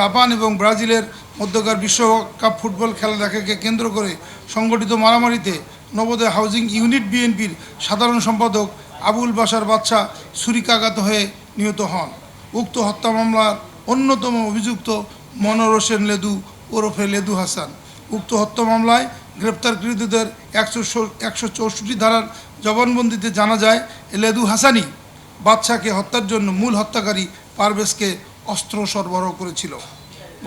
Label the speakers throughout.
Speaker 1: Japan এবং ব্রাজিলের মধ্যকার বিশ্বকাপ ফুটবল খেলা দেখাকে কেন্দ্র করে সংগঠিত মারামারিতে নবোদয় হাউজিং ইউনিট বিএনপির সাধারণ সম্পাদক আবুল বাশার বাদশা ছুরিকাঘাত হয়ে নিহত হন। উক্ত হত্যা মামলার অন্যতম অভিযুক্ত মনোর হোসেন লেদু ওরফে লেদু হাসান। উক্ত হত্যা মামলায় গ্রেপ্তারকৃতদের 164 ধারার জবানবন্দিতে জানা যায়, লেদু হাসানই বাদশাকে হত্যার জন্য মূল হত্যাকারী পারভেজকে অস্ত্র সরবরাহ করেছিল।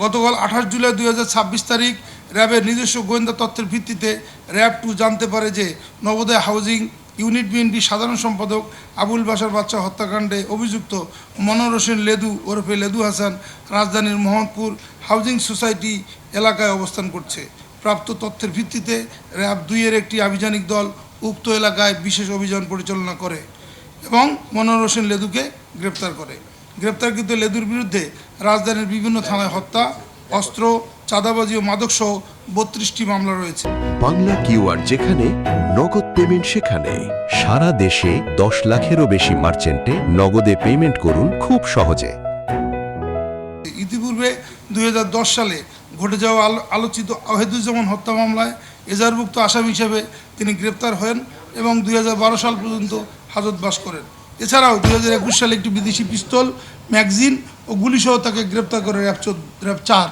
Speaker 1: গতকাল 28 জুলাই 2026 তারিখ র্যাবের নিজস্ব গোয়েন্দা তথ্যের ভিত্তিতে র্যাব 2 জানতে পারে যে নবোদয় হাউজিং ইউনিট বিএনপি সাধারণ সম্পাদক আবুল বাশার বাদশা হত্যাকাণ্ডে অভিযুক্ত মনোর হোসেন লেদু ওরফে লেদু হাসান রাজধানীর মোহাম্মদপুর হাউজিং সোসাইটি এলাকায় অবস্থান করছে। প্রাপ্ত তথ্যের ভিত্তিতে র্যাব 2-এর একটি আভিযানিক দল উক্ত এলাকায় বিশেষ অভিযান পরিচালনা করে এবং মনোর হোসেন লেদুকে গ্রেপ্তার করে। গ্রেপ্তারকৃত লেদুর বিরুদ্ধে রাজধানীর বিভিন্ন থানায় হত্যা, অস্ত্র, চাঁদাবাজি ও মাদকসহ 32টি মামলা রয়েছে।
Speaker 2: বাংলা কিউআর যেখানে নগদ পেমেন্ট সেখানে সারা দেশে 10 লাখেরও বেশি মার্চেন্টে নগদে পেমেন্ট করুন খুব সহজে।
Speaker 1: ইতিপূর্বে 2010 সালে ঘটে যাওয়া আলোচিত ওয়াহিদুজ্জামান হত্যা মামলায় এজাহারভুক্ত আসামি হিসেবে তিনি গ্রেপ্তার হন এবং 2012 সাল পর্যন্ত হাজতবাস করেন। এছাড়াও 2021 সালে একটি বিদেশি পিস্তল, ম্যাগজিন ও গুলিসহ তাকে গ্রেপ্তার করে র্যাব 4।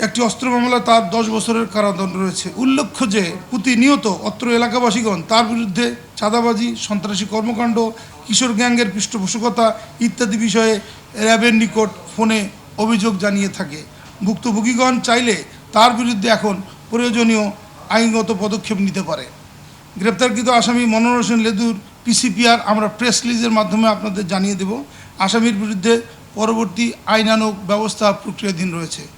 Speaker 1: একটি অস্ত্র মামলায় তার 10 বছরের কারাদণ্ড রয়েছে। উল্লেখ্য যে প্রতিনিয়ত অত্র এলাকাবাসীগণ তার বিরুদ্ধে চাঁদাবাজি, সন্ত্রাসী কর্মকাণ্ড, কিশোর গ্যাংয়ের পৃষ্ঠপোষকতা ইত্যাদি বিষয়ে র্যাবের নিকট ফোনে অভিযোগ জানিয়ে থাকে। ভুক্তভোগীগণ চাইলে তার বিরুদ্ধে এখন প্রয়োজনীয় আইনগত পদক্ষেপ নিতে পারে। গ্রেপ্তারকৃত আসামি মনোর হোসেন লেদুর পিসিপিআর আমরা প্রেস রিলিজের মাধ্যমে আপনাদের জানিয়ে দেব। আসামির বিরুদ্ধে পরবর্তী আইনানুগ ব্যবস্থা প্রক্রিয়াধীন রয়েছে।